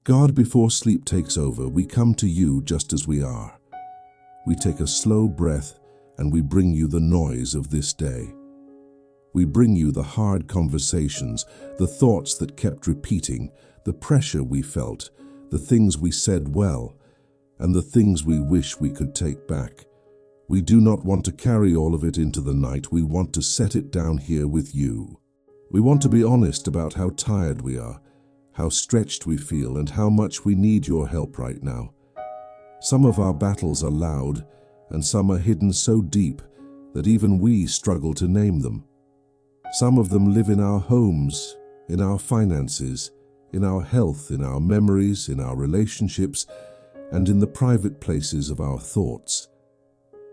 God, before sleep takes over, we come to you just as we are. We take a slow breath and we bring you the noise of this day. We bring you the hard conversations, the thoughts that kept repeating, the pressure we felt, the things we said well, and the things we wish we could take back. We do not want to carry all of it into the night. We want to set it down here with you. We want to be honest about how tired we are, how stretched we feel, and how much we need your help right now. Some of our battles are loud, and some are hidden so deep that even we struggle to name them. Some of them live in our homes, in our finances, in our health, in our memories, in our relationships, and in the private places of our thoughts.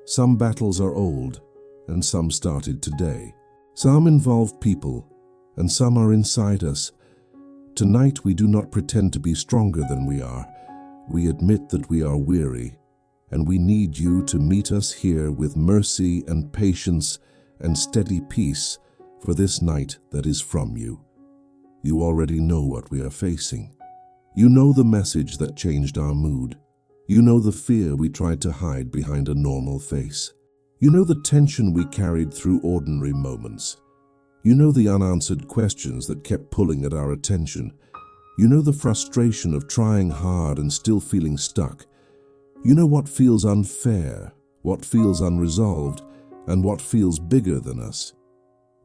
Some battles are old, and some started today. Some involve people, and some are inside us. Tonight we do not pretend to be stronger than we are. We admit that we are weary, and we need you to meet us here with mercy and patience and steady peace for this night that is from you. You already know what we are facing. You know the message that changed our mood. You know the fear we tried to hide behind a normal face. You know the tension we carried through ordinary moments. You know the unanswered questions that kept pulling at our attention. You know the frustration of trying hard and still feeling stuck. You know what feels unfair, what feels unresolved, and what feels bigger than us.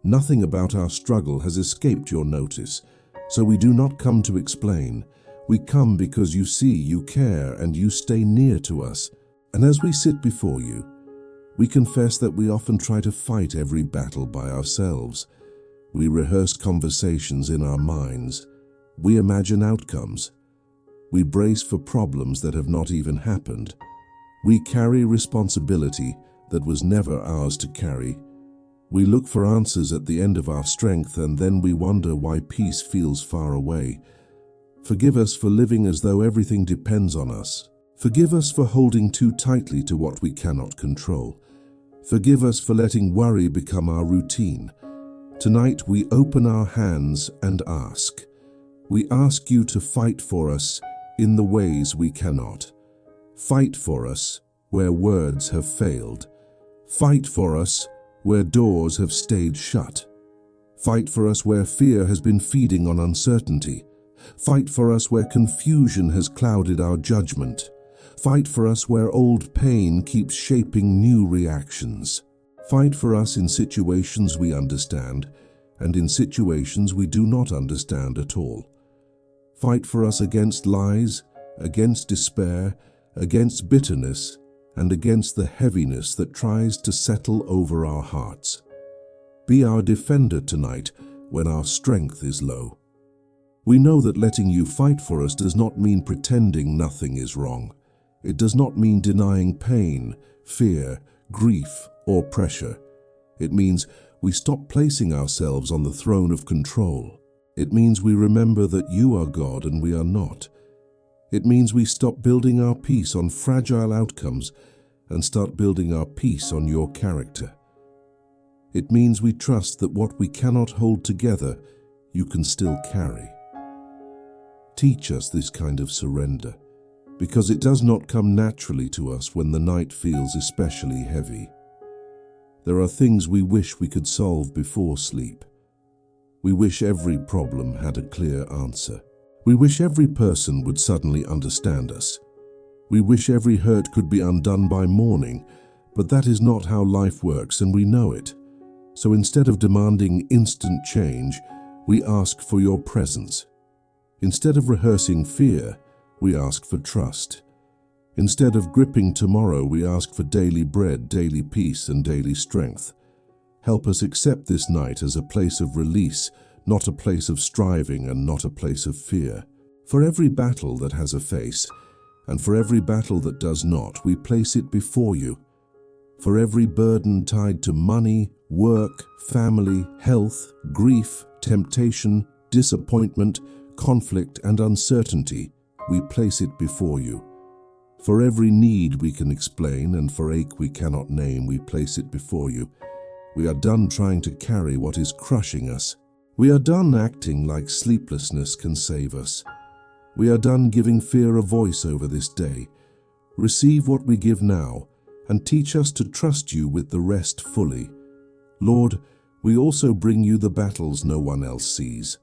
Nothing about our struggle has escaped your notice, so we do not come to explain. We come because you see, you care, and you stay near to us. And as we sit before you, we confess that we often try to fight every battle by ourselves. We rehearse conversations in our minds. We imagine outcomes. We brace for problems that have not even happened. We carry responsibility that was never ours to carry. We look for answers at the end of our strength, and then we wonder why peace feels far away. Forgive us for living as though everything depends on us. Forgive us for holding too tightly to what we cannot control. Forgive us for letting worry become our routine. Tonight we open our hands and ask. We ask you to fight for us in the ways we cannot. Fight for us where words have failed. Fight for us where doors have stayed shut. Fight for us where fear has been feeding on uncertainty. Fight for us where confusion has clouded our judgment. Fight for us where old pain keeps shaping new reactions. Fight for us in situations we understand, and in situations we do not understand at all. Fight for us against lies, against despair, against bitterness, and against the heaviness that tries to settle over our hearts. Be our defender tonight when our strength is low. We know that letting you fight for us does not mean pretending nothing is wrong. It does not mean denying pain, fear, grief, or pressure. It means we stop placing ourselves on the throne of control. It means we remember that you are God and we are not. It means we stop building our peace on fragile outcomes and start building our peace on your character. It means we trust that what we cannot hold together, you can still carry. Teach us this kind of surrender, because it does not come naturally to us when the night feels especially heavy. There are things we wish we could solve before sleep. We wish every problem had a clear answer. We wish every person would suddenly understand us. We wish every hurt could be undone by morning, but that is not how life works, and we know it. So instead of demanding instant change, we ask for your presence. Instead of rehearsing fear, we ask for trust. Instead of gripping tomorrow, we ask for daily bread, daily peace, and daily strength. Help us accept this night as a place of release, not a place of striving and not a place of fear. For every battle that has a face, and for every battle that does not, we place it before you. For every burden tied to money, work, family, health, grief, temptation, disappointment, conflict, and uncertainty, we place it before you. For every need we can explain and for ache we cannot name, we place it before you. We are done trying to carry what is crushing us. We are done acting like sleeplessness can save us. We are done giving fear a voice over this day. Receive what we give now, and teach us to trust you with the rest fully. Lord, we also bring you the battles no one else sees.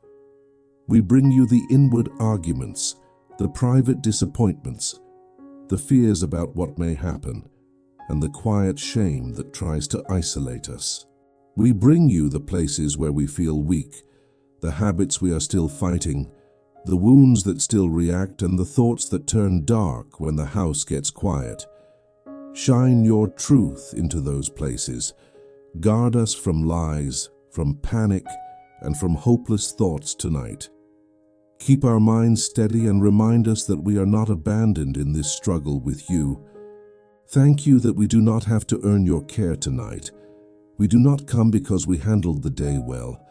We bring you the inward arguments, the private disappointments, the fears about what may happen, and the quiet shame that tries to isolate us. We bring you the places where we feel weak, the habits we are still fighting, the wounds that still react, and the thoughts that turn dark when the house gets quiet. Shine your truth into those places. Guard us from lies, from panic, and from hopeless thoughts tonight. Keep our minds steady and remind us that we are not abandoned in this struggle with you. Thank you that we do not have to earn your care tonight. We do not come because we handled the day well.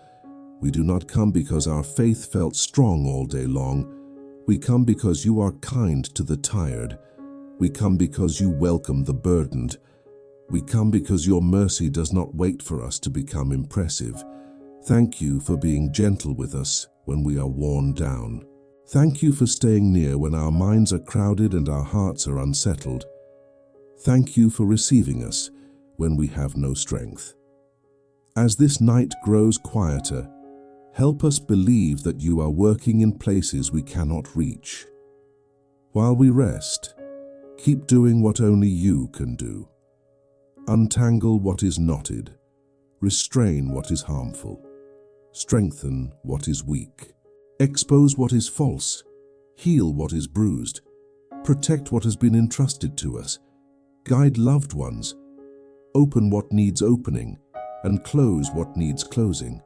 We do not come because our faith felt strong all day long. We come because you are kind to the tired. We come because you welcome the burdened. We come because your mercy does not wait for us to become impressive. Thank you for being gentle with us when we are worn down. Thank you for staying near when our minds are crowded and our hearts are unsettled. Thank you for receiving us when we have no strength. As this night grows quieter, help us believe that you are working in places we cannot reach. While we rest, keep doing what only you can do. Untangle what is knotted, restrain what is harmful, strengthen what is weak, expose what is false, heal what is bruised, protect what has been entrusted to us, guide loved ones, open what needs opening, and close what needs closing.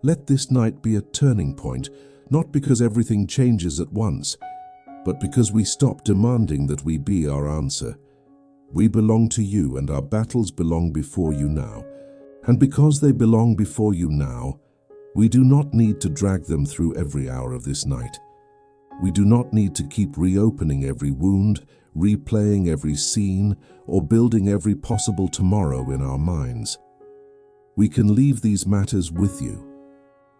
Let this night be a turning point, not because everything changes at once, but because we stop demanding that we be our answer. We belong to you, and our battles belong before you now. And because they belong before you now, we do not need to drag them through every hour of this night. We do not need to keep reopening every wound, replaying every scene, or building every possible tomorrow in our minds. We can leave these matters with you.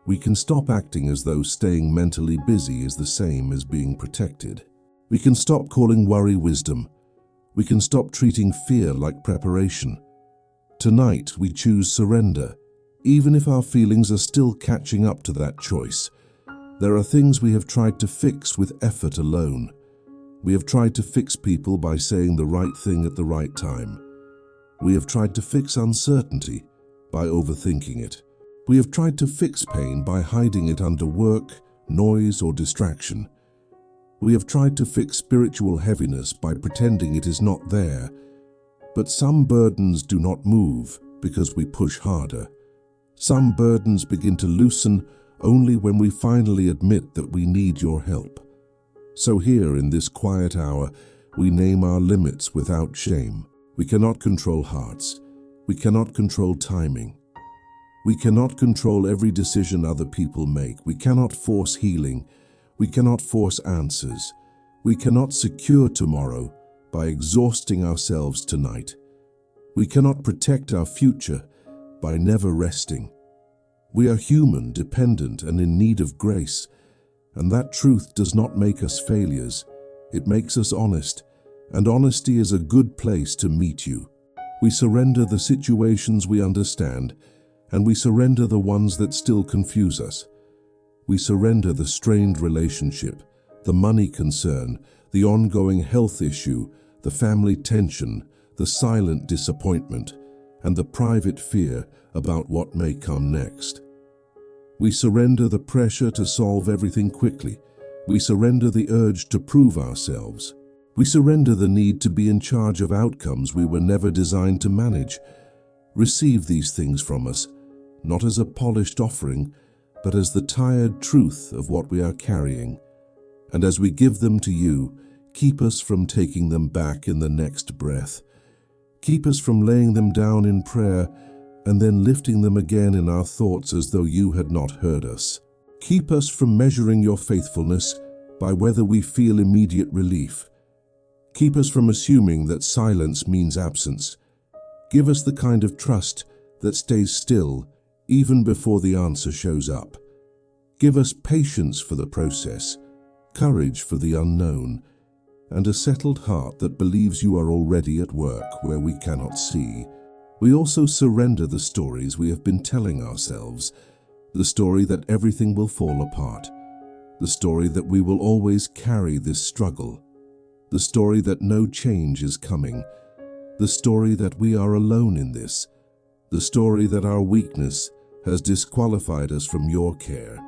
We can stop acting as though staying mentally busy is the same as being protected. We can stop calling worry wisdom. We can stop treating fear like preparation. Tonight we choose surrender, even if our feelings are still catching up to that choice. There are things we have tried to fix with effort alone. We have tried to fix people by saying the right thing at the right time. We have tried to fix uncertainty by overthinking it. We have tried to fix pain by hiding it under work, noise, or distraction. We have tried to fix spiritual heaviness by pretending it is not there. But some burdens do not move because we push harder. Some burdens begin to loosen only when we finally admit that we need your help. So here in this quiet hour, we name our limits without shame. We cannot control hearts. We cannot control timing. We cannot control every decision other people make. We cannot force healing. We cannot force answers. We cannot secure tomorrow by exhausting ourselves tonight. We cannot protect our future by never resting. We are human, dependent, and in need of grace, and that truth does not make us failures. It makes us honest, and honesty is a good place to meet you. We surrender the situations we understand, and we surrender the ones that still confuse us. We surrender the strained relationship, the money concern, the ongoing health issue, the family tension, the silent disappointment, and the private fear about what may come next. We surrender the pressure to solve everything quickly. We surrender the urge to prove ourselves. We surrender the need to be in charge of outcomes we were never designed to manage. Receive these things from us, not as a polished offering, but as the tired truth of what we are carrying. And as we give them to you, keep us from taking them back in the next breath. Keep us from laying them down in prayer and then lifting them again in our thoughts as though you had not heard us. Keep us from measuring your faithfulness by whether we feel immediate relief. Keep us from assuming that silence means absence. Give us the kind of trust that stays still even before the answer shows up. Give us patience for the process, courage for the unknown, and a settled heart that believes you are already at work where we cannot see. We also surrender the stories we have been telling ourselves, the story that everything will fall apart, the story that we will always carry this struggle, the story that no change is coming, the story that we are alone in this, the story that our weakness has disqualified us from your care.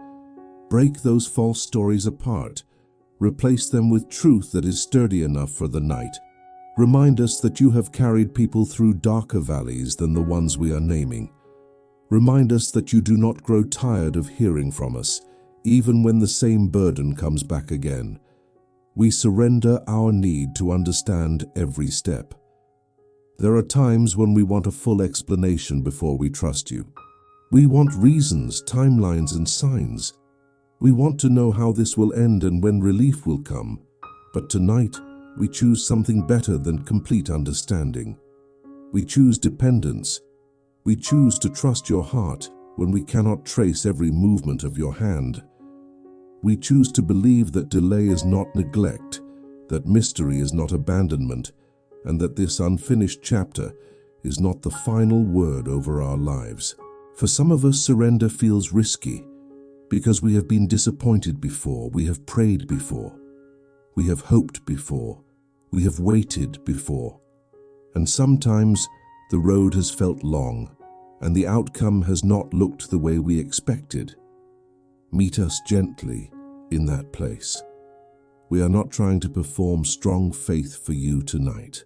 Break those false stories apart. Replace them with truth that is sturdy enough for the night. Remind us that you have carried people through darker valleys than the ones we are naming. Remind us that you do not grow tired of hearing from us, even when the same burden comes back again. We surrender our need to understand every step. There are times when we want a full explanation before we trust you. We want reasons, timelines, and signs. We want to know how this will end and when relief will come. But tonight, we choose something better than complete understanding. We choose dependence. We choose to trust your heart when we cannot trace every movement of your hand. We choose to believe that delay is not neglect, that mystery is not abandonment, and that this unfinished chapter is not the final word over our lives. For some of us, surrender feels risky because we have been disappointed before, we have prayed before, we have hoped before, we have waited before, and sometimes the road has felt long and the outcome has not looked the way we expected. Meet us gently in that place. We are not trying to perform strong faith for you tonight.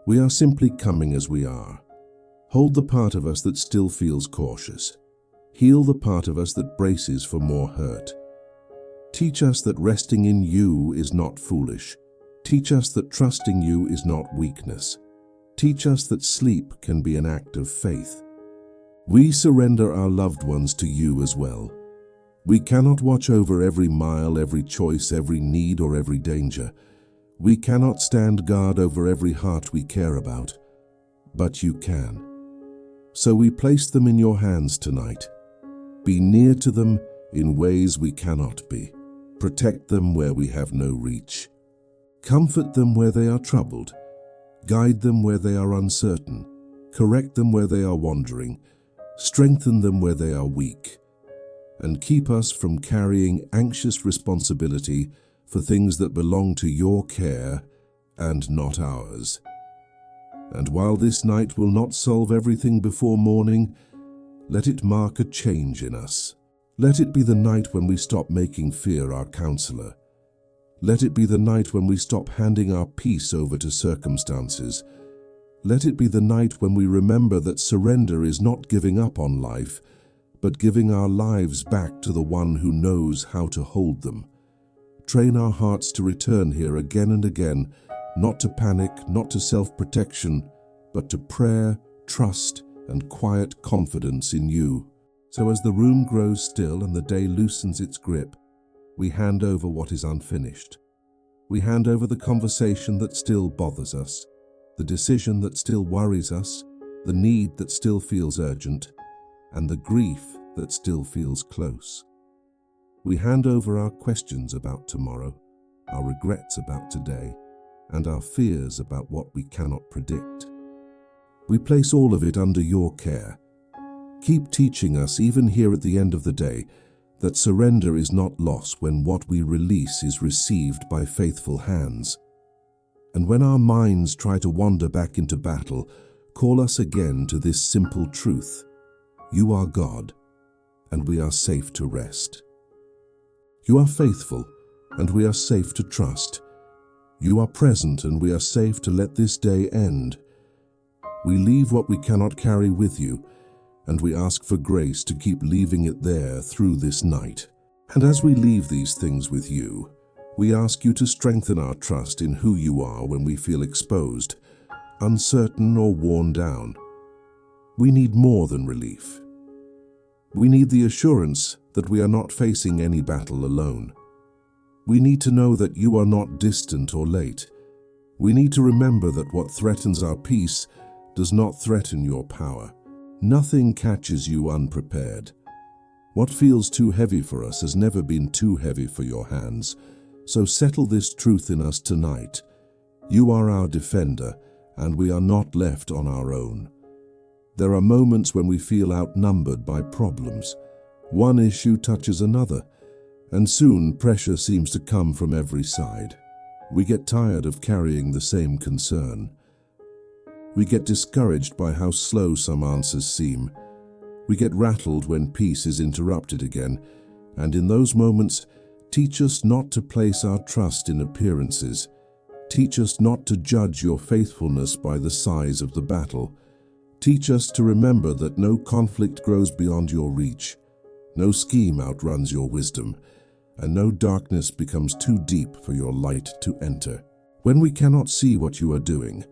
We are simply coming as we are. Hold the part of us that still feels cautious. Heal the part of us that braces for more hurt. Teach us that resting in you is not foolish. Teach us that trusting you is not weakness. Teach us that sleep can be an act of faith. We surrender our loved ones to you as well. We cannot watch over every mile, every choice, every need, or every danger. We cannot stand guard over every heart we care about, but you can. So we place them in your hands tonight. Be near to them in ways we cannot be. Protect them where we have no reach. Comfort them where they are troubled. Guide them where they are uncertain. Correct them where they are wandering. Strengthen them where they are weak. And keep us from carrying anxious responsibility for things that belong to your care and not ours. And while this night will not solve everything before morning, let it mark a change in us. Let it be the night when we stop making fear our counselor. Let it be the night when we stop handing our peace over to circumstances. Let it be the night when we remember that surrender is not giving up on life, but giving our lives back to the one who knows how to hold them. Train our hearts to return here again and again, not to panic, not to self-protection, but to prayer, trust, and quiet confidence in you. So as the room grows still and the day loosens its grip, we hand over what is unfinished. We hand over the conversation that still bothers us, the decision that still worries us, the need that still feels urgent, and the grief that still feels close. We hand over our questions about tomorrow, our regrets about today, and our fears about what we cannot predict. We place all of it under your care. Keep teaching us, even here at the end of the day, that surrender is not loss when what we release is received by faithful hands. And when our minds try to wander back into battle, call us again to this simple truth. You are God, and we are safe to rest. You are faithful, and we are safe to trust. You are present, and we are safe to let this day end. We leave what we cannot carry with you, and we ask for grace to keep leaving it there through this night. And as we leave these things with you, we ask you to strengthen our trust in who you are when we feel exposed, uncertain, or worn down. We need more than relief. We need the assurance that we are not facing any battle alone. We need to know that you are not distant or late. We need to remember that what threatens our peace does not threaten your power. Nothing catches you unprepared. What feels too heavy for us has never been too heavy for your hands, So settle this truth in us tonight. You are our defender, and we are not left on our own. There are moments when we feel outnumbered by problems. One issue touches another, and soon pressure seems to come from every side. We get tired of carrying the same concern. We get discouraged by how slow some answers seem. We get rattled when peace is interrupted again, and in those moments, teach us not to place our trust in appearances. Teach us not to judge your faithfulness by the size of the battle. Teach us to remember that no conflict grows beyond your reach, no scheme outruns your wisdom, and no darkness becomes too deep for your light to enter. When we cannot see what you are doing,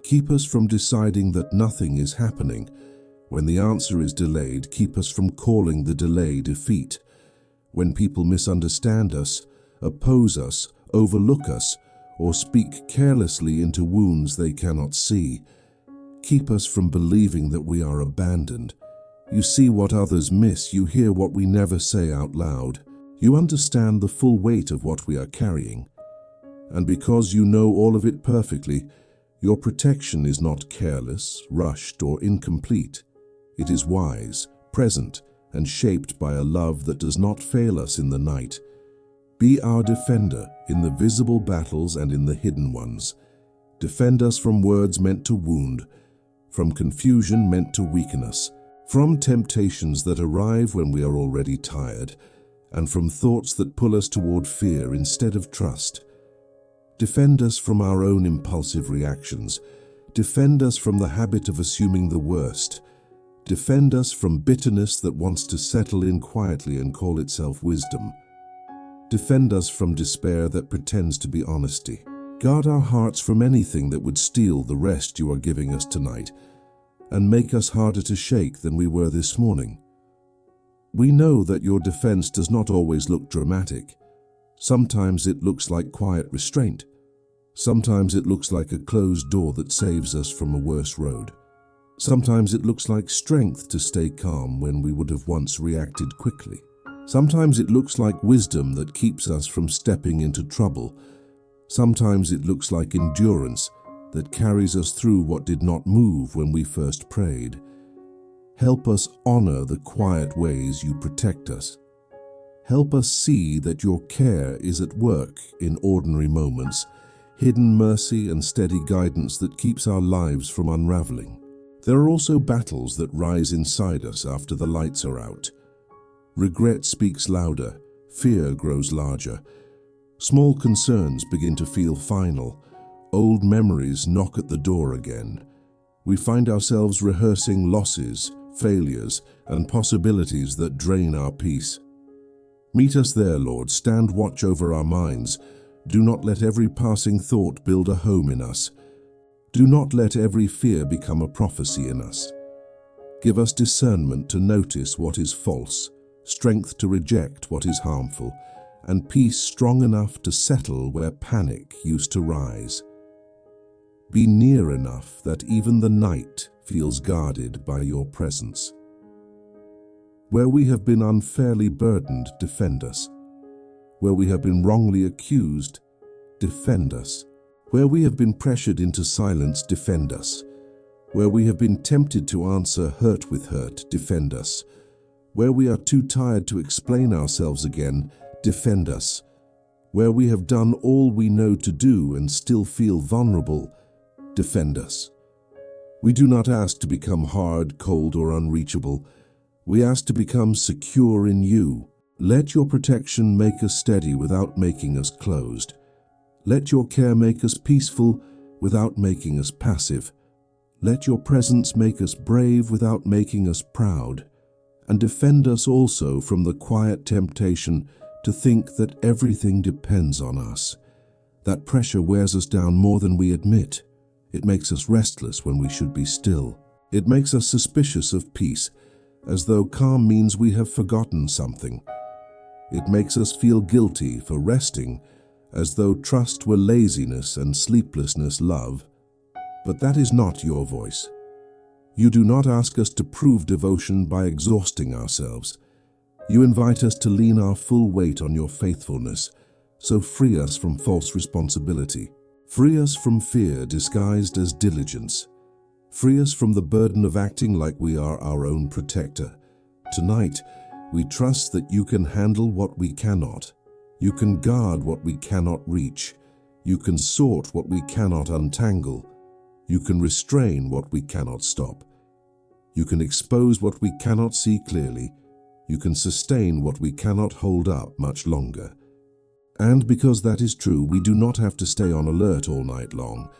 keep us from deciding that nothing is happening. When the answer is delayed, keep us from calling the delay defeat. When people misunderstand us, oppose us, overlook us, or speak carelessly into wounds they cannot see, keep us from believing that we are abandoned. You see what others miss, you hear what we never say out loud. You understand the full weight of what we are carrying. And because you know all of it perfectly, your protection is not careless, rushed, or incomplete. It is wise, present, and shaped by a love that does not fail us in the night. Be our defender in the visible battles and in the hidden ones. Defend us from words meant to wound, from confusion meant to weaken us, from temptations that arrive when we are already tired, and from thoughts that pull us toward fear instead of trust. Defend us from our own impulsive reactions. Defend us from the habit of assuming the worst. Defend us from bitterness that wants to settle in quietly and call itself wisdom. Defend us from despair that pretends to be honesty. Guard our hearts from anything that would steal the rest you are giving us tonight, and make us harder to shake than we were this morning. We know that your defense does not always look dramatic. Sometimes it looks like quiet restraint. Sometimes it looks like a closed door that saves us from a worse road. Sometimes it looks like strength to stay calm when we would have once reacted quickly. Sometimes it looks like wisdom that keeps us from stepping into trouble. Sometimes it looks like endurance that carries us through what did not move when we first prayed. Help us honor the quiet ways you protect us. Help us see that your care is at work in ordinary moments, hidden mercy and steady guidance that keeps our lives from unraveling. There are also battles that rise inside us after the lights are out. Regret speaks louder, fear grows larger. Small concerns begin to feel final. Old memories knock at the door again. We find ourselves rehearsing losses, failures, and possibilities that drain our peace. Meet us there, Lord. Stand watch over our minds. Do not let every passing thought build a home in us. Do not let every fear become a prophecy in us. Give us discernment to notice what is false, strength to reject what is harmful, and peace strong enough to settle where panic used to rise. Be near enough that even the night feels guarded by your presence. Where we have been unfairly burdened, defend us. Where we have been wrongly accused, defend us. Where we have been pressured into silence, defend us. Where we have been tempted to answer hurt with hurt, defend us. Where we are too tired to explain ourselves again, defend us. Where we have done all we know to do and still feel vulnerable, defend us. We do not ask to become hard, cold, or unreachable. We ask to become secure in you. Let your protection make us steady without making us closed. Let your care make us peaceful without making us passive. Let your presence make us brave without making us proud. And defend us also from the quiet temptation to think that everything depends on us. That pressure wears us down more than we admit. It makes us restless when we should be still. It makes us suspicious of peace, as though calm means we have forgotten something. It makes us feel guilty for resting, as though trust were laziness and sleeplessness love. But that is not your voice. You do not ask us to prove devotion by exhausting ourselves. You invite us to lean our full weight on your faithfulness, So free us from false responsibility. Free us from fear disguised as diligence. Free us from the burden of acting like we are our own protector. Tonight, we trust that you can handle what we cannot. You can guard what we cannot reach. You can sort what we cannot untangle. You can restrain what we cannot stop. You can expose what we cannot see clearly. You can sustain what we cannot hold up much longer. And because that is true, we do not have to stay on alert all night long.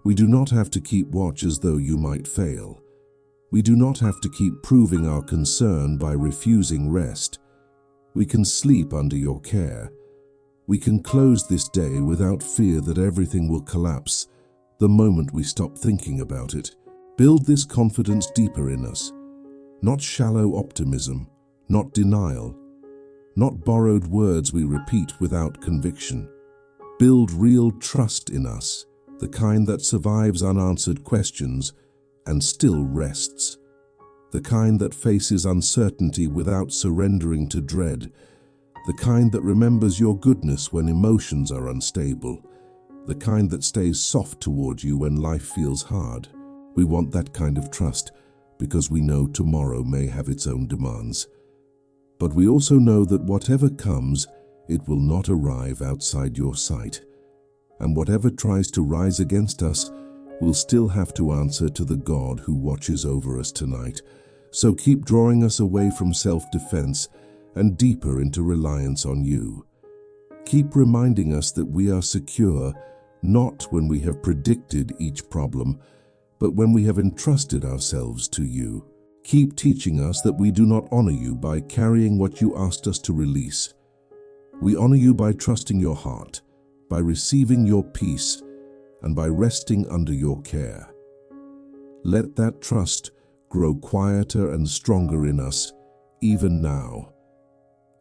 We do not have to keep watch as though you might fail. We do not have to keep proving our concern by refusing rest. We can sleep under your care. We can close this day without fear that everything will collapse the moment we stop thinking about it. Build this confidence deeper in us. Not shallow optimism, not denial, not borrowed words we repeat without conviction. Build real trust in us, the kind that survives unanswered questions and still rests. The kind that faces uncertainty without surrendering to dread. The kind that remembers your goodness when emotions are unstable. The kind that stays soft toward you when life feels hard. We want that kind of trust because we know tomorrow may have its own demands. But we also know that whatever comes, it will not arrive outside your sight. And whatever tries to rise against us will still have to answer to the God who watches over us tonight. So keep drawing us away from self-defense and deeper into reliance on you. Keep reminding us that we are secure, not when we have predicted each problem, but when we have entrusted ourselves to you. Keep teaching us that we do not honor you by carrying what you asked us to release. We honor you by trusting your heart, by receiving your peace, and by resting under your care. Let that trust grow quieter and stronger in us, even now.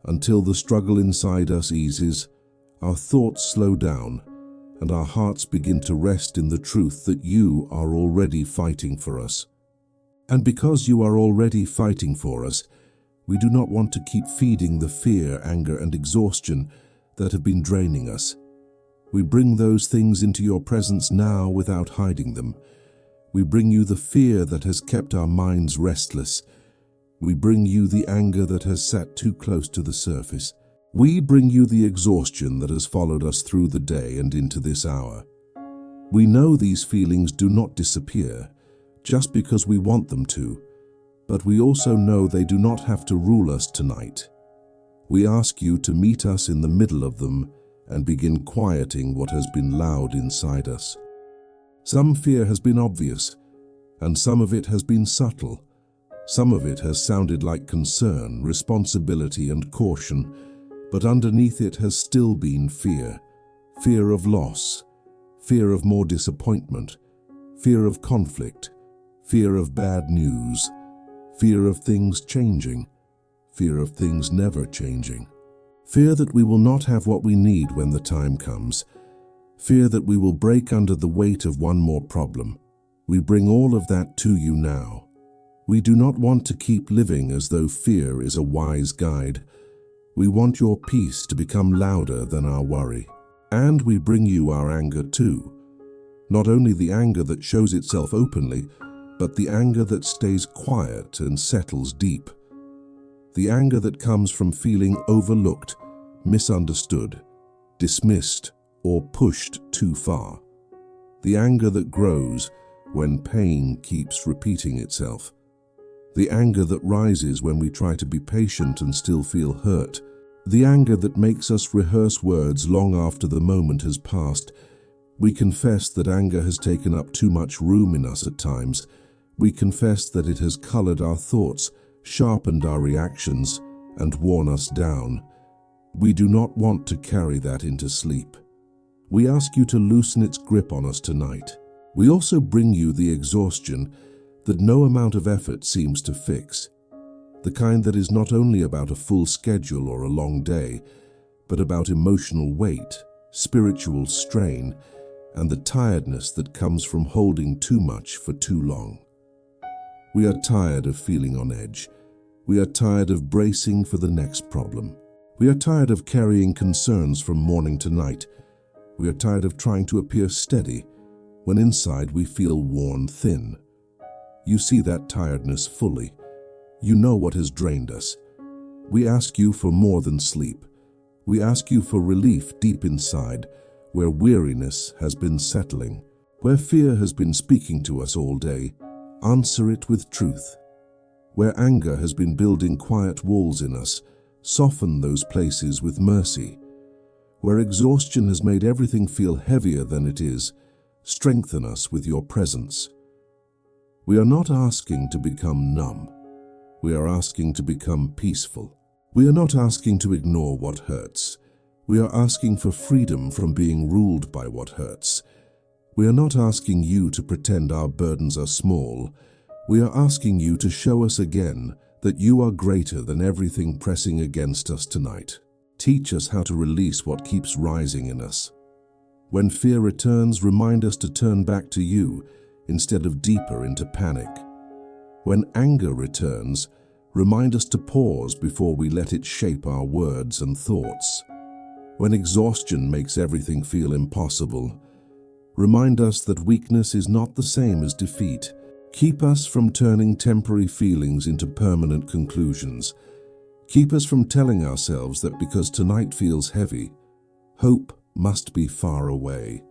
Until the struggle inside us eases, our thoughts slow down, and our hearts begin to rest in the truth that you are already fighting for us. And because you are already fighting for us, we do not want to keep feeding the fear, anger, and exhaustion that have been draining us. We bring those things into your presence now without hiding them. We bring you the fear that has kept our minds restless. We bring you the anger that has sat too close to the surface. We bring you the exhaustion that has followed us through the day and into this hour. We know these feelings do not disappear just because we want them to, but we also know they do not have to rule us tonight. We ask you to meet us in the middle of them and begin quieting what has been loud inside us. Some fear has been obvious, and some of it has been subtle. Some of it has sounded like concern, responsibility, and caution, but underneath it has still been fear. Fear of loss, fear of more disappointment, fear of conflict, fear of bad news, fear of things changing, fear of things never changing. Fear that we will not have what we need when the time comes. Fear that we will break under the weight of one more problem. We bring all of that to you now. We do not want to keep living as though fear is a wise guide. We want your peace to become louder than our worry. And we bring you our anger too. Not only the anger that shows itself openly, but the anger that stays quiet and settles deep. The anger that comes from feeling overlooked, misunderstood, dismissed, or pushed too far. The anger that grows when pain keeps repeating itself. The anger that rises when we try to be patient and still feel hurt. The anger that makes us rehearse words long after the moment has passed. We confess that anger has taken up too much room in us at times. We confess that it has colored our thoughts, sharpened our reactions, and worn us down. We do not want to carry that into sleep. We ask you to loosen its grip on us tonight. We also bring you the exhaustion that no amount of effort seems to fix. The kind that is not only about a full schedule or a long day, but about emotional weight, spiritual strain, and the tiredness that comes from holding too much for too long. We are tired of feeling on edge. We are tired of bracing for the next problem. We are tired of carrying concerns from morning to night. We are tired of trying to appear steady when inside we feel worn thin. You see that tiredness fully. You know what has drained us. We ask you for more than sleep. We ask you for relief deep inside, where weariness has been settling, where fear has been speaking to us all day. Answer it with truth. Where anger has been building quiet walls in us, soften those places with mercy. Where exhaustion has made everything feel heavier than it is, strengthen us with your presence. We are not asking to become numb. We are asking to become peaceful. We are not asking to ignore what hurts. We are asking for freedom from being ruled by what hurts. We are not asking you to pretend our burdens are small. We are asking you to show us again that you are greater than everything pressing against us tonight. Teach us how to release what keeps rising in us. When fear returns, remind us to turn back to you instead of deeper into panic. When anger returns, remind us to pause before we let it shape our words and thoughts. When exhaustion makes everything feel impossible, remind us that weakness is not the same as defeat. Keep us from turning temporary feelings into permanent conclusions. Keep us from telling ourselves that because tonight feels heavy, hope must be far away.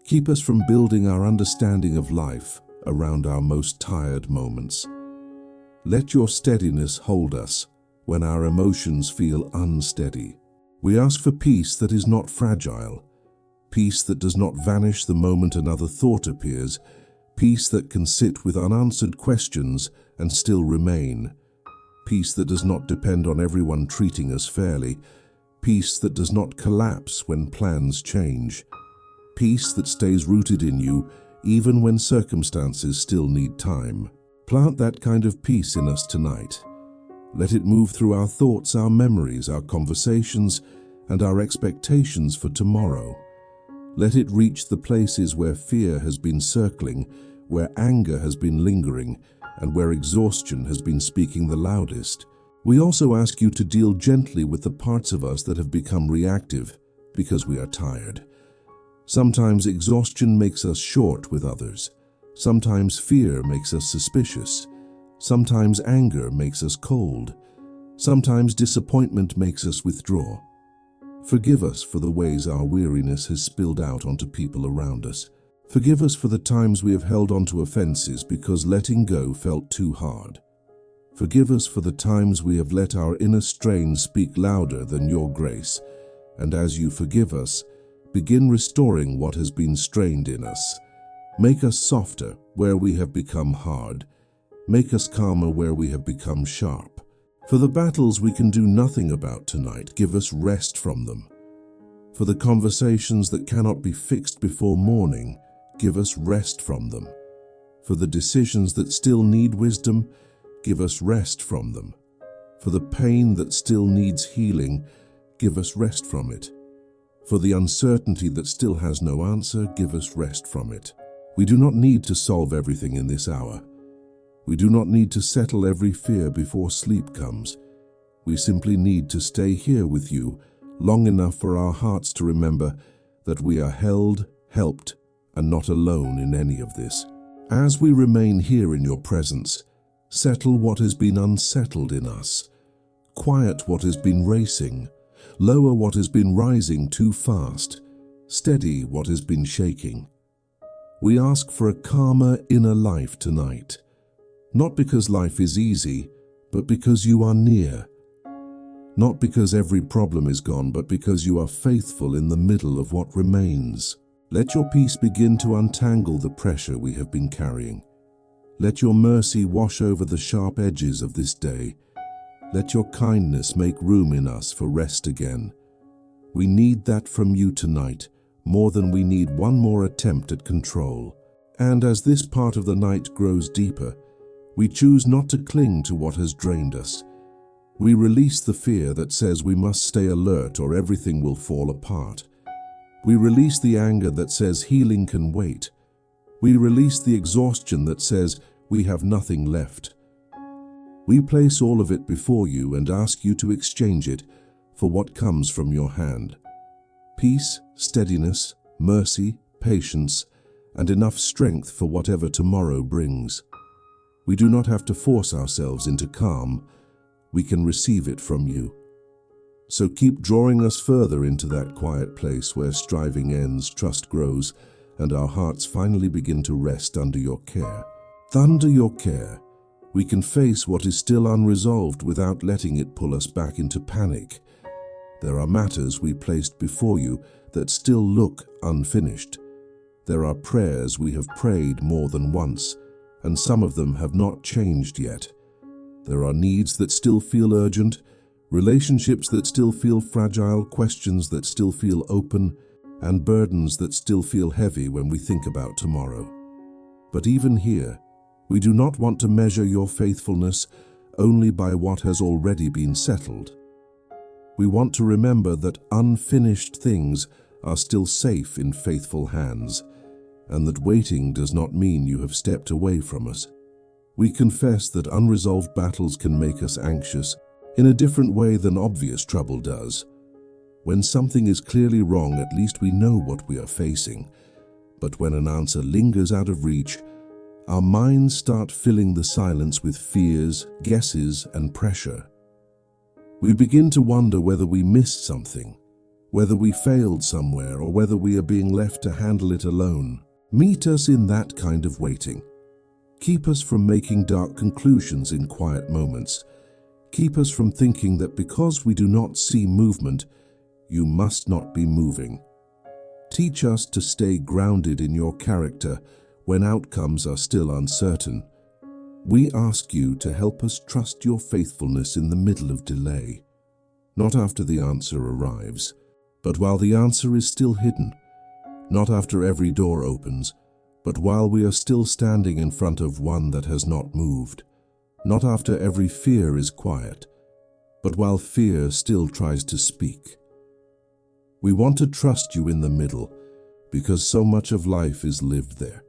Keep us from building our understanding of life around our most tired moments. Let your steadiness hold us when our emotions feel unsteady. We ask for peace that is not fragile, peace that does not vanish the moment another thought appears, peace that can sit with unanswered questions and still remain, peace that does not depend on everyone treating us fairly, peace that does not collapse when plans change, peace that stays rooted in you even when circumstances still need time. Plant that kind of peace in us tonight. Let it move through our thoughts, our memories, our conversations, and our expectations for tomorrow. Let it reach the places where fear has been circling, where anger has been lingering, and where exhaustion has been speaking the loudest. We also ask you to deal gently with the parts of us that have become reactive because we are tired. Sometimes exhaustion makes us short with others. Sometimes fear makes us suspicious. Sometimes anger makes us cold. Sometimes disappointment makes us withdraw. Forgive us for the ways our weariness has spilled out onto people around us. Forgive us for the times we have held onto offenses because letting go felt too hard. Forgive us for the times we have let our inner strain speak louder than your grace. And as you forgive us, begin restoring what has been strained in us. Make us softer where we have become hard. Make us calmer where we have become sharp. For the battles we can do nothing about tonight, give us rest from them. For the conversations that cannot be fixed before morning, give us rest from them. For the decisions that still need wisdom, give us rest from them. For the pain that still needs healing, give us rest from it. For the uncertainty that still has no answer, give us rest from it. We do not need to solve everything in this hour. We do not need to settle every fear before sleep comes. We simply need to stay here with you long enough for our hearts to remember that we are held, helped, and not alone in any of this. As we remain here in your presence, settle what has been unsettled in us. Quiet what has been racing. Lower what has been rising too fast. Steady what has been shaking. We ask for a calmer inner life tonight. Not because life is easy, but because you are near. Not because every problem is gone, but because you are faithful in the middle of what remains. Let your peace begin to untangle the pressure we have been carrying. Let your mercy wash over the sharp edges of this day. Let your kindness make room in us for rest again. We need that from you tonight, more than we need one more attempt at control. And as this part of the night grows deeper, we choose not to cling to what has drained us. We release the fear that says we must stay alert or everything will fall apart. We release the anger that says healing can wait. We release the exhaustion that says we have nothing left. We place all of it before you and ask you to exchange it for what comes from your hand. Peace, steadiness, mercy, patience, and enough strength for whatever tomorrow brings. We do not have to force ourselves into calm. We can receive it from you. So keep drawing us further into that quiet place where striving ends, trust grows, and our hearts finally begin to rest under your care. Under your care, we can face what is still unresolved without letting it pull us back into panic. There are matters we placed before you that still look unfinished. There are prayers we have prayed more than once, and some of them have not changed yet. There are needs that still feel urgent, relationships that still feel fragile, questions that still feel open, and burdens that still feel heavy when we think about tomorrow. But even here, we do not want to measure your faithfulness only by what has already been settled. We want to remember that unfinished things are still safe in faithful hands, and that waiting does not mean you have stepped away from us. We confess that unresolved battles can make us anxious in a different way than obvious trouble does. When something is clearly wrong, at least we know what we are facing. But when an answer lingers out of reach, our minds start filling the silence with fears, guesses, and pressure. We begin to wonder whether we missed something, whether we failed somewhere, or whether we are being left to handle it alone. Meet us in that kind of waiting. Keep us from making dark conclusions in quiet moments. Keep us from thinking that because we do not see movement, you must not be moving. Teach us to stay grounded in your character when outcomes are still uncertain. We ask you to help us trust your faithfulness in the middle of delay, not after the answer arrives, but while the answer is still hidden, not after every door opens, but while we are still standing in front of one that has not moved, not after every fear is quiet, but while fear still tries to speak. We want to trust you in the middle because so much of life is lived there.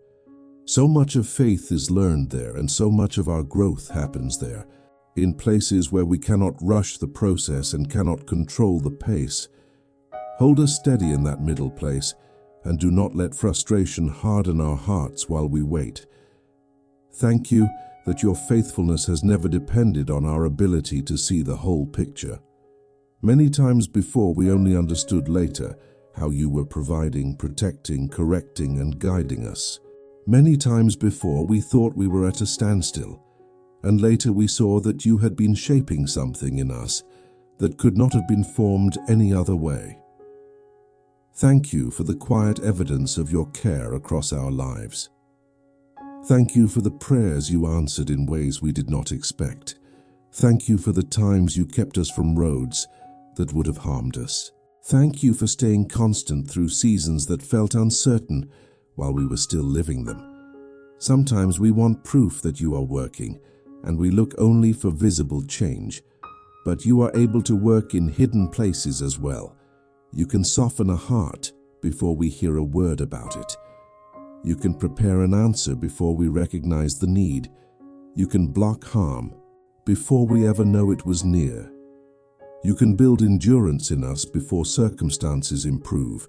So much of faith is learned there, and so much of our growth happens there, in places where we cannot rush the process and cannot control the pace. Hold us steady in that middle place, and do not let frustration harden our hearts while we wait. Thank you that your faithfulness has never depended on our ability to see the whole picture. Many times before, we only understood later how you were providing, protecting, correcting, and guiding us. Many times before, we thought we were at a standstill, and later we saw that you had been shaping something in us that could not have been formed any other way. Thank you for the quiet evidence of your care across our lives. Thank you for the prayers you answered in ways we did not expect. Thank you for the times you kept us from roads that would have harmed us. Thank you for staying constant through seasons that felt uncertain while we were still living them. Sometimes we want proof that you are working, and we look only for visible change. But you are able to work in hidden places as well. You can soften a heart before we hear a word about it. You can prepare an answer before we recognize the need. You can block harm before we ever know it was near. You can build endurance in us before circumstances improve.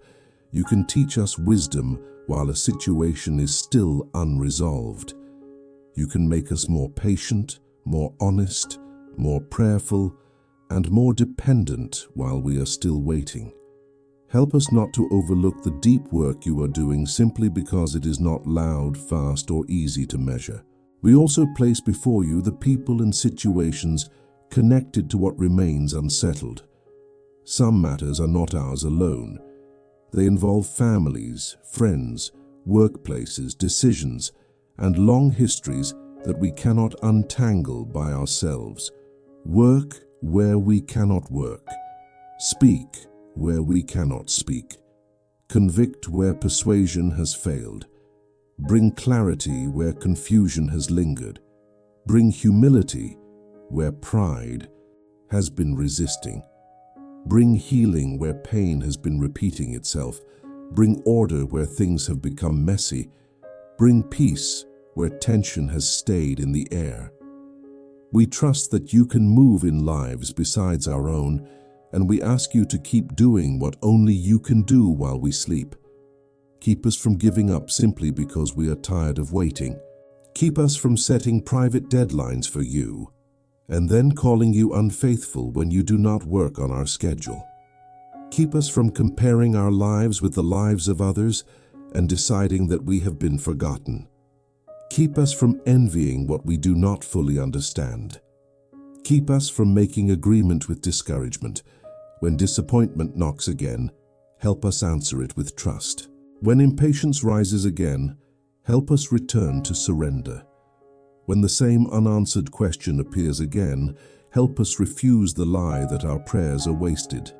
You can teach us wisdom while a situation is still unresolved. You can make us more patient, more honest, more prayerful, and more dependent while we are still waiting. Help us not to overlook the deep work you are doing simply because it is not loud, fast, or easy to measure. We also place before you the people and situations connected to what remains unsettled. Some matters are not ours alone. They involve families, friends, workplaces, decisions, and long histories that we cannot untangle by ourselves. Work where we cannot work. Speak where we cannot speak. Convict where persuasion has failed. Bring clarity where confusion has lingered. Bring humility where pride has been resisting. Bring healing where pain has been repeating itself. Bring order where things have become messy. Bring peace where tension has stayed in the air. We trust that you can move in lives besides our own, and we ask you to keep doing what only you can do while we sleep. Keep us from giving up simply because we are tired of waiting. Keep us from setting private deadlines for you, and then calling you unfaithful when you do not work on our schedule. Keep us from comparing our lives with the lives of others and deciding that we have been forgotten. Keep us from envying what we do not fully understand. Keep us from making agreement with discouragement. When disappointment knocks again, help us answer it with trust. When impatience rises again, help us return to surrender. When the same unanswered question appears again, help us refuse the lie that our prayers are wasted.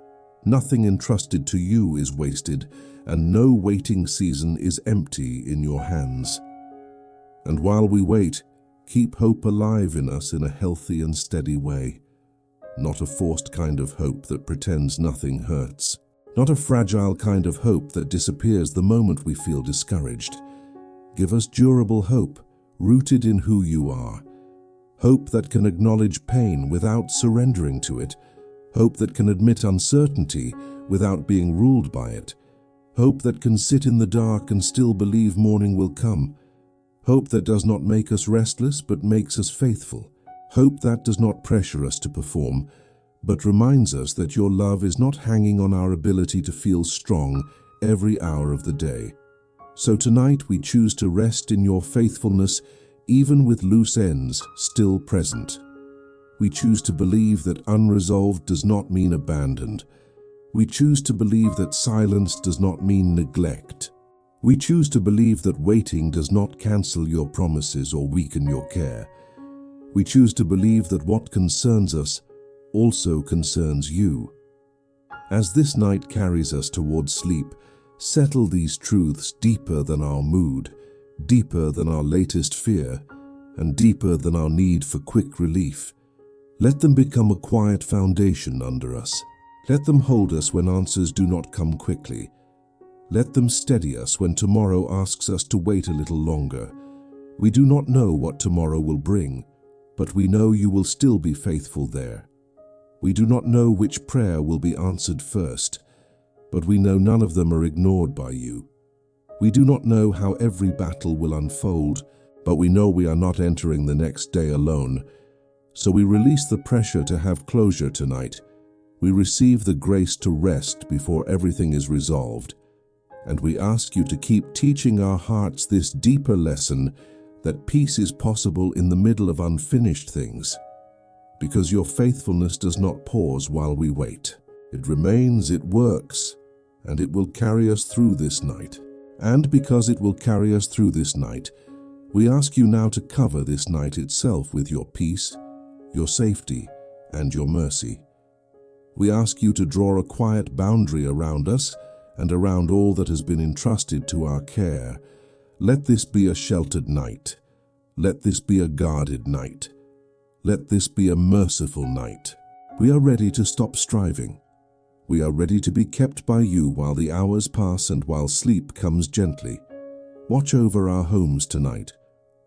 Nothing entrusted to you is wasted, and no waiting season is empty in your hands. And while we wait, keep hope alive in us in a healthy and steady way. Not a forced kind of hope that pretends nothing hurts. Not a fragile kind of hope that disappears the moment we feel discouraged. Give us durable hope, rooted in who you are. Hope that can acknowledge pain without surrendering to it. Hope that can admit uncertainty without being ruled by it. Hope that can sit in the dark and still believe morning will come. Hope that does not make us restless but makes us faithful. Hope that does not pressure us to perform, but reminds us that your love is not hanging on our ability to feel strong every hour of the day. So tonight we choose to rest in your faithfulness, even with loose ends still present. We choose to believe that unresolved does not mean abandoned. We choose to believe that silence does not mean neglect. We choose to believe that waiting does not cancel your promises or weaken your care. We choose to believe that what concerns us also concerns you. As this night carries us towards sleep, settle these truths deeper than our mood, deeper than our latest fear, and deeper than our need for quick relief. Let them become a quiet foundation under us. Let them hold us when answers do not come quickly. Let them steady us when tomorrow asks us to wait a little longer. We do not know what tomorrow will bring, but we know you will still be faithful there. We do not know which prayer will be answered first, but we know none of them are ignored by you. We do not know how every battle will unfold, but we know we are not entering the next day alone. So we release the pressure to have closure tonight. We receive the grace to rest before everything is resolved. And we ask you to keep teaching our hearts this deeper lesson that peace is possible in the middle of unfinished things. Because your faithfulness does not pause while we wait. It remains, it works, and it will carry us through this night. And because it will carry us through this night, we ask you now to cover this night itself with your peace, your safety, and your mercy. We ask you to draw a quiet boundary around us and around all that has been entrusted to our care. Let this be a sheltered night. Let this be a guarded night. Let this be a merciful night. We are ready to stop striving. We are ready to be kept by you while the hours pass and while sleep comes gently. Watch over our homes tonight.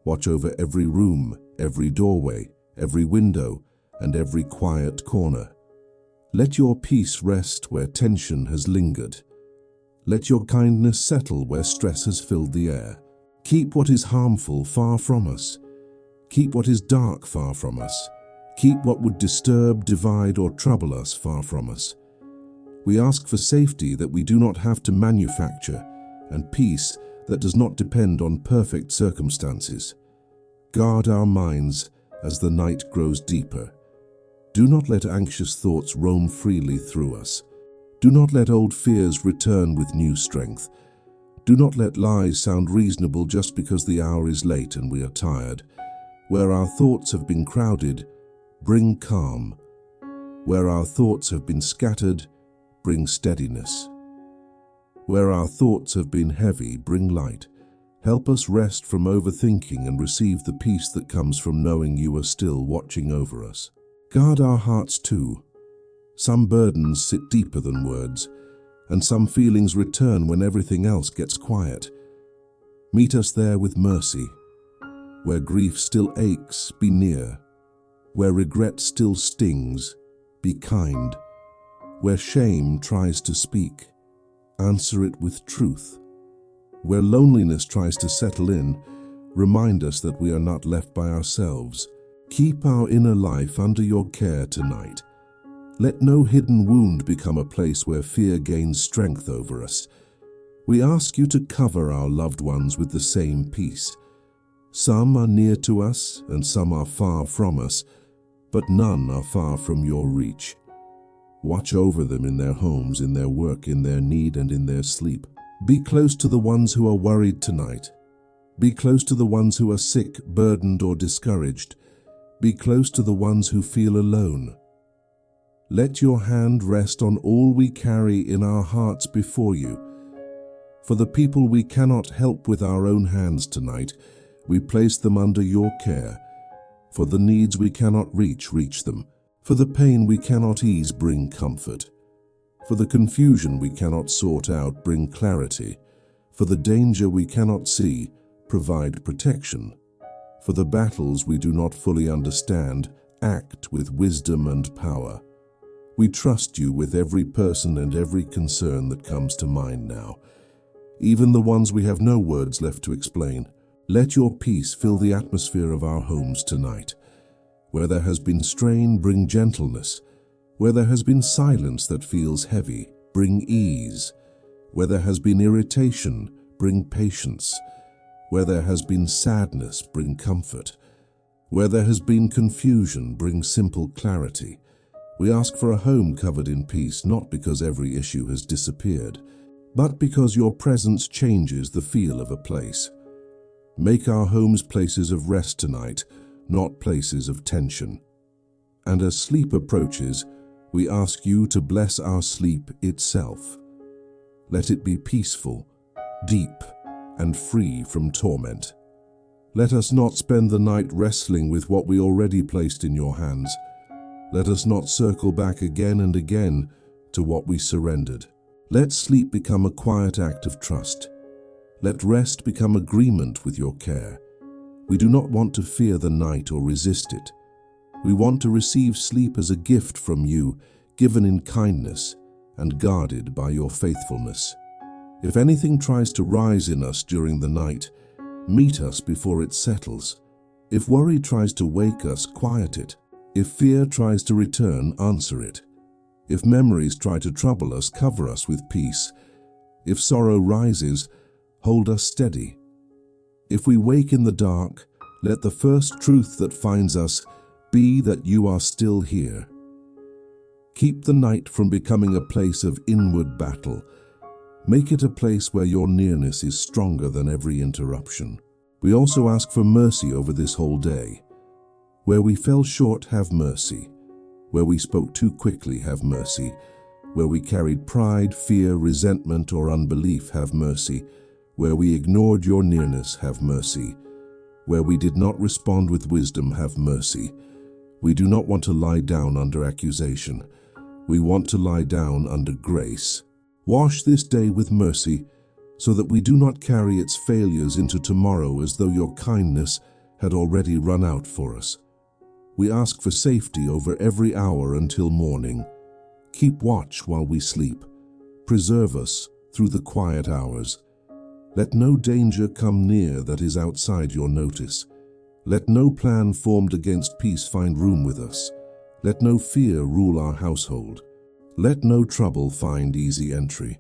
Watch over every room, every doorway, every window, and every quiet corner. Let your peace rest where tension has lingered. Let your kindness settle where stress has filled the air. Keep what is harmful far from us. Keep what is dark far from us. Keep what would disturb, divide, or trouble us far from us. We ask for safety that we do not have to manufacture, and peace that does not depend on perfect circumstances. Guard our minds as the night grows deeper. Do not let anxious thoughts roam freely through us. Do not let old fears return with new strength. Do not let lies sound reasonable just because the hour is late and we are tired. Where our thoughts have been crowded, bring calm. Where our thoughts have been scattered, bring steadiness. Where our thoughts have been heavy, bring light. Help us rest from overthinking and receive the peace that comes from knowing you are still watching over us. Guard our hearts too. Some burdens sit deeper than words, and some feelings return when everything else gets quiet. Meet us there with mercy. Where grief still aches, be near. Where regret still stings, be kind. Where shame tries to speak, answer it with truth. Where loneliness tries to settle in, remind us that we are not left by ourselves. Keep our inner life under your care tonight. Let no hidden wound become a place where fear gains strength over us. We ask you to cover our loved ones with the same peace. Some are near to us and some are far from us, but none are far from your reach. Watch over them in their homes, in their work, in their need, and in their sleep. Be close to the ones who are worried tonight. Be close to the ones who are sick, burdened, or discouraged. Be close to the ones who feel alone. Let your hand rest on all we carry in our hearts before you. For the people we cannot help with our own hands tonight, we place them under your care. For the needs we cannot reach, reach them. For the pain we cannot ease, bring comfort. For the confusion we cannot sort out, bring clarity. For the danger we cannot see, provide protection. For the battles we do not fully understand, act with wisdom and power. We trust you with every person and every concern that comes to mind now, even the ones we have no words left to explain. Let your peace fill the atmosphere of our homes tonight. Where there has been strain, bring gentleness. Where there has been silence that feels heavy, bring ease. Where there has been irritation, bring patience. Where there has been sadness, bring comfort. Where there has been confusion, bring simple clarity. We ask for a home covered in peace, not because every issue has disappeared, but because your presence changes the feel of a place. Make our homes places of rest tonight, not places of tension. And as sleep approaches, we ask you to bless our sleep itself. Let it be peaceful, deep, and free from torment. Let us not spend the night wrestling with what we already placed in your hands. Let us not circle back again and again to what we surrendered. Let sleep become a quiet act of trust. Let rest become agreement with your care. We do not want to fear the night or resist it. We want to receive sleep as a gift from you, given in kindness and guarded by your faithfulness. If anything tries to rise in us during the night, meet us before it settles. If worry tries to wake us, quiet it. If fear tries to return, answer it. If memories try to trouble us, cover us with peace. If sorrow rises, hold us steady. If we wake in the dark, let the first truth that finds us be that you are still here. Keep the night from becoming a place of inward battle. Make it a place where your nearness is stronger than every interruption. We also ask for mercy over this whole day. Where we fell short, have mercy. Where we spoke too quickly, have mercy. Where we carried pride, fear, resentment, or unbelief, have mercy. Where we ignored your nearness, have mercy. Where we did not respond with wisdom, have mercy. We do not want to lie down under accusation. We want to lie down under grace. Wash this day with mercy, so that we do not carry its failures into tomorrow as though your kindness had already run out for us. We ask for safety over every hour until morning. Keep watch while we sleep. Preserve us through the quiet hours. Let no danger come near that is outside your notice. Let no plan formed against peace find room with us. Let no fear rule our household. Let no trouble find easy entry.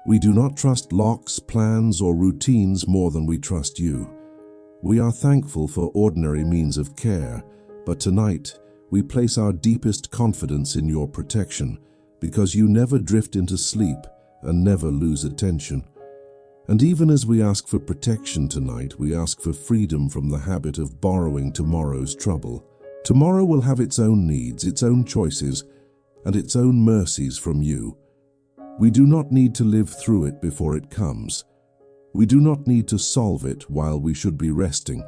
We do not trust locks, plans, or routines more than we trust you. We are thankful for ordinary means of care, but tonight we place our deepest confidence in your protection, because you never drift into sleep and never lose attention. And even as we ask for protection tonight, we ask for freedom from the habit of borrowing tomorrow's trouble. Tomorrow will have its own needs, its own choices, and its own mercies from you. We do not need to live through it before it comes. We do not need to solve it while we should be resting.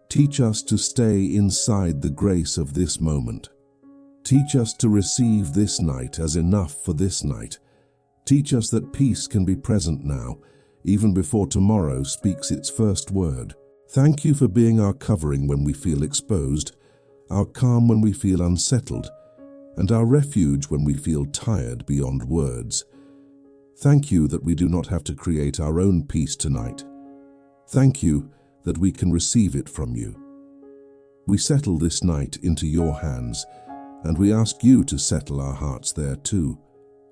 Teach us to stay inside the grace of this moment. Teach us to receive this night as enough for this night. Teach us that peace can be present now, even before tomorrow speaks its first word. Thank you for being our covering when we feel exposed, our calm when we feel unsettled, and our refuge when we feel tired beyond words. Thank you that we do not have to create our own peace tonight. Thank you that we can receive it from you. We settle this night into your hands, and we ask you to settle our hearts there too.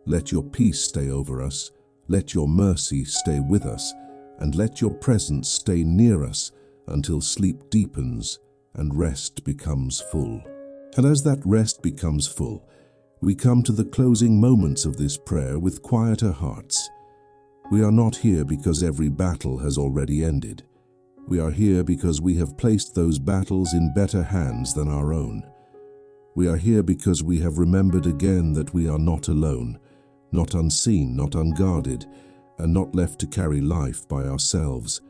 Let your peace stay over us, let your mercy stay with us, and let your presence stay near us until sleep deepens and rest becomes full. And as that rest becomes full, we come to the closing moments of this prayer with quieter hearts. We are not here because every battle has already ended. We are here because we have placed those battles in better hands than our own. We are here because we have remembered again that we are not alone, not unseen, not unguarded, and not left to carry life by ourselves.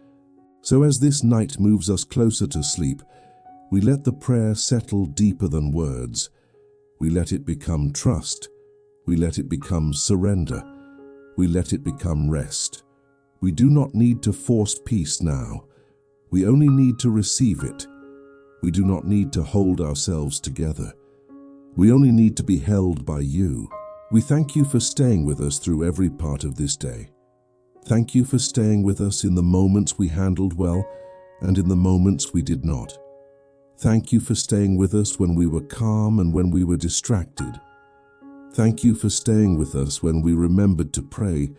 So as this night moves us closer to sleep, we let the prayer settle deeper than words. We let it become trust. We let it become surrender. We let it become rest. We do not need to force peace now. We only need to receive it. We do not need to hold ourselves together. We only need to be held by you. We thank you for staying with us through every part of this day. Thank you for staying with us in the moments we handled well and in the moments we did not. Thank you for staying with us when we were calm and when we were distracted. Thank you for staying with us when we remembered to pray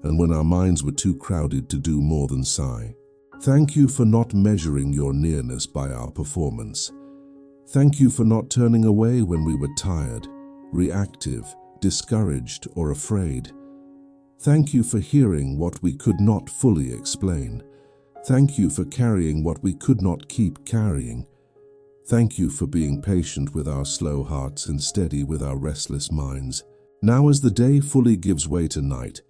and when our minds were too crowded to do more than sigh. Thank you for not measuring your nearness by our performance. Thank you for not turning away when we were tired, reactive, discouraged, or afraid. Thank you for hearing what we could not fully explain. Thank you for carrying what we could not keep carrying. Thank you for being patient with our slow hearts and steady with our restless minds. Now, as the day fully gives way to night,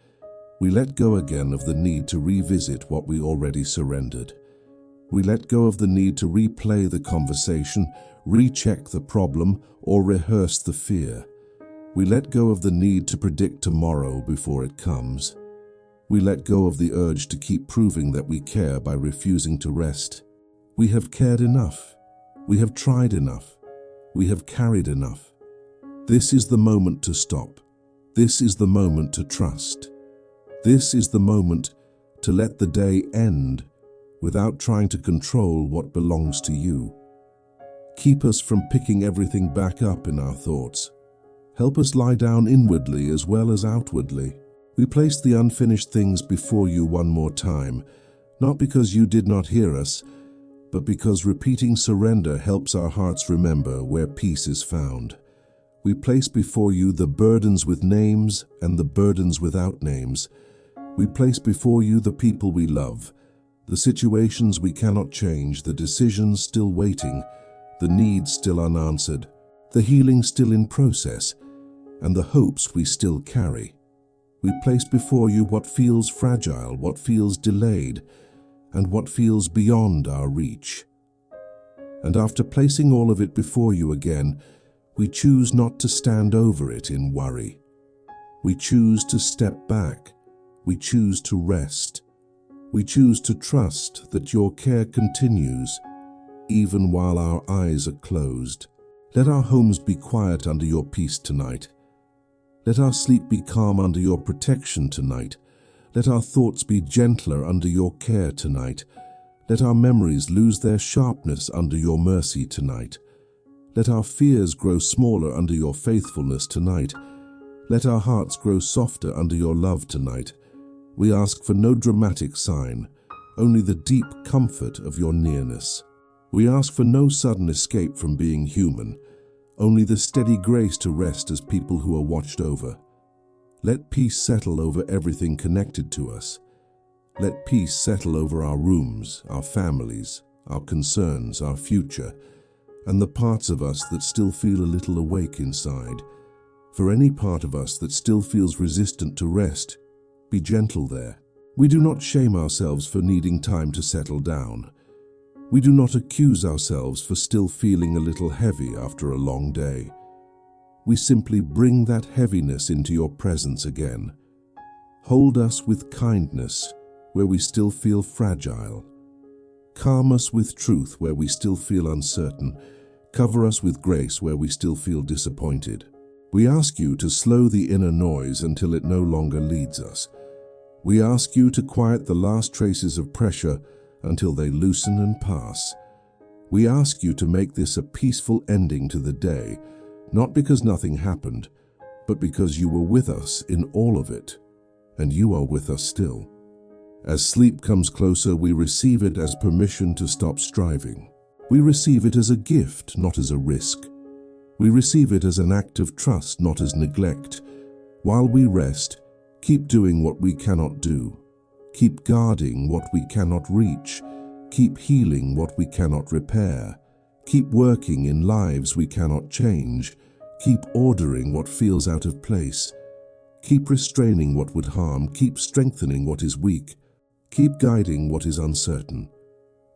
we let go again of the need to revisit what we already surrendered. We let go of the need to replay the conversation, recheck the problem, or rehearse the fear. We let go of the need to predict tomorrow before it comes. We let go of the urge to keep proving that we care by refusing to rest. We have cared enough. We have tried enough. We have carried enough. This is the moment to stop. This is the moment to trust. This is the moment to let the day end without trying to control what belongs to you. Keep us from picking everything back up in our thoughts. Help us lie down inwardly as well as outwardly. We place the unfinished things before you one more time, not because you did not hear us, but because repeating surrender helps our hearts remember where peace is found. We place before you the burdens with names and the burdens without names. We place before you the people we love, the situations we cannot change, the decisions still waiting, the needs still unanswered, the healing still in process, and the hopes we still carry. We place before you what feels fragile, what feels delayed, and what feels beyond our reach. And after placing all of it before you again, we choose not to stand over it in worry. We choose to step back. We choose to rest. We choose to trust that your care continues, even while our eyes are closed. Let our homes be quiet under your peace tonight. Let our sleep be calm under your protection tonight. Let our thoughts be gentler under your care tonight. Let our memories lose their sharpness under your mercy tonight. Let our fears grow smaller under your faithfulness tonight. Let our hearts grow softer under your love tonight. We ask for no dramatic sign, only the deep comfort of your nearness. We ask for no sudden escape from being human, only the steady grace to rest as people who are watched over. Let peace settle over everything connected to us. Let peace settle over our rooms, our families, our concerns, our future, and the parts of us that still feel a little awake inside. For any part of us that still feels resistant to rest, be gentle there. We do not shame ourselves for needing time to settle down. We do not accuse ourselves for still feeling a little heavy after a long day. We simply bring that heaviness into your presence again. Hold us with kindness where we still feel fragile. Calm us with truth where we still feel uncertain. Cover us with grace where we still feel disappointed. We ask you to slow the inner noise until it no longer leads us. We ask you to quiet the last traces of pressure until they loosen and pass. We ask you to make this a peaceful ending to the day, not because nothing happened, but because you were with us in all of it, and you are with us still. As sleep comes closer, we receive it as permission to stop striving. We receive it as a gift, not as a risk. We receive it as an act of trust, not as neglect. While we rest, keep doing what we cannot do. Keep guarding what we cannot reach. Keep healing what we cannot repair. Keep working in lives we cannot change. Keep ordering what feels out of place. Keep restraining what would harm. Keep strengthening what is weak. Keep guiding what is uncertain.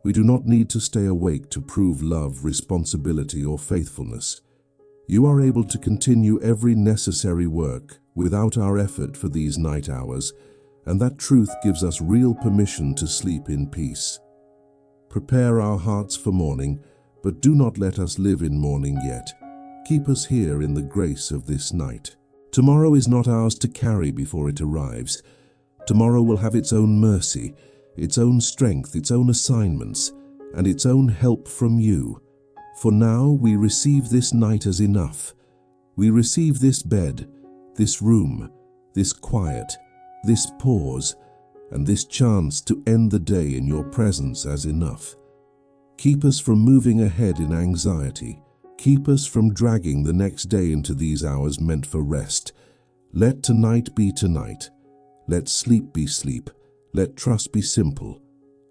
We do not need to stay awake to prove love, responsibility, or faithfulness. You are able to continue every necessary work without our effort for these night hours, and that truth gives us real permission to sleep in peace. Prepare our hearts for morning, but do not let us live in mourning yet. Keep us here in the grace of this night. Tomorrow is not ours to carry before it arrives. Tomorrow will have its own mercy, its own strength, its own assignments, and its own help from you. For now we receive this night as enough. We receive this bed, this room, this quiet, this pause, and this chance to end the day in your presence as enough. Keep us from moving ahead in anxiety. Keep us from dragging the next day into these hours meant for rest. Let tonight be tonight. Let sleep be sleep. Let trust be simple.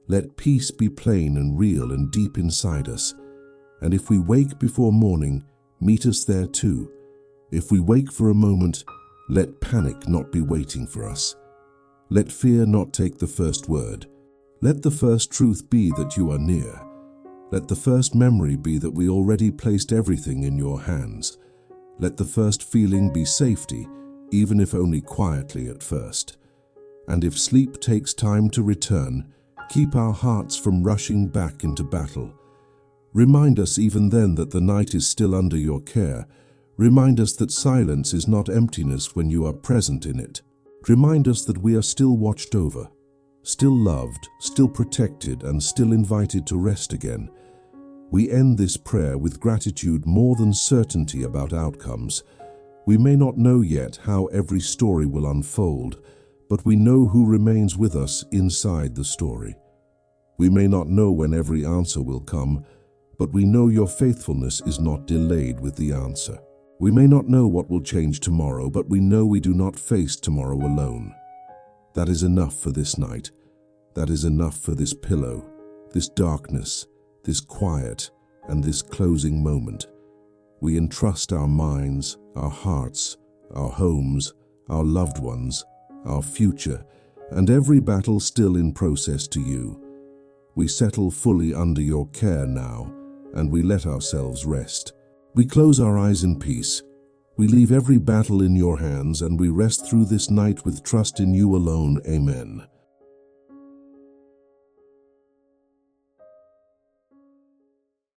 Let peace be plain and real and deep inside us. And if we wake before morning, meet us there too. If we wake for a moment, let panic not be waiting for us. Let fear not take the first word. Let the first truth be that you are near. Let the first memory be that we already placed everything in your hands. Let the first feeling be safety, even if only quietly at first. And if sleep takes time to return, keep our hearts from rushing back into battle. Remind us even then that the night is still under your care. Remind us that silence is not emptiness when you are present in it. Remind us that we are still watched over, still loved, still protected, and still invited to rest again. We end this prayer with gratitude more than certainty about outcomes. We may not know yet how every story will unfold, but we know who remains with us inside the story. We may not know when every answer will come, but we know your faithfulness is not delayed with the answer. We may not know what will change tomorrow, but we know we do not face tomorrow alone. That is enough for this night. That is enough for this pillow, this darkness, this quiet, and this closing moment. We entrust our minds, our hearts, our homes, our loved ones, our future, and every battle still in process to you. We settle fully under your care now, and we let ourselves rest. We close our eyes in peace. We leave every battle in your hands, and we rest through this night with trust in you alone. Amen.